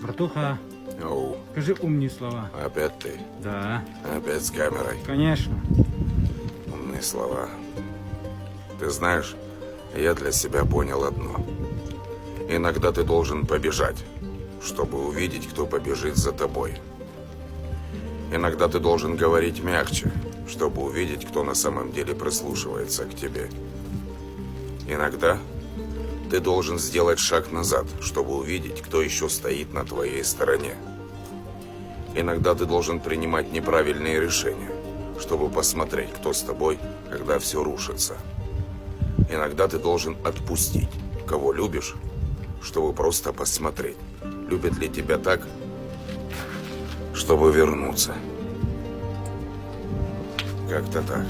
Братуха, Оу, скажи умные слова. опять ты? Да, Опять с камерой? конечно. Умные слова. Ты знаешь, я для себя понял одно. Иногда ты должен побежать, чтобы увидеть, кто побежит за тобой. Иногда ты должен говорить мягче, чтобы увидеть, кто на самом деле прислушивается к тебе. Иногда ты должен сделать шаг назад, чтобы увидеть, кто еще стоит на твоей стороне. Иногда ты должен принимать неправильные решения, чтобы посмотреть, кто с тобой, когда все рушится. Иногда ты должен отпустить, кого любишь, чтобы просто посмотреть, любит ли тебя так, чтобы вернуться. Как-то так.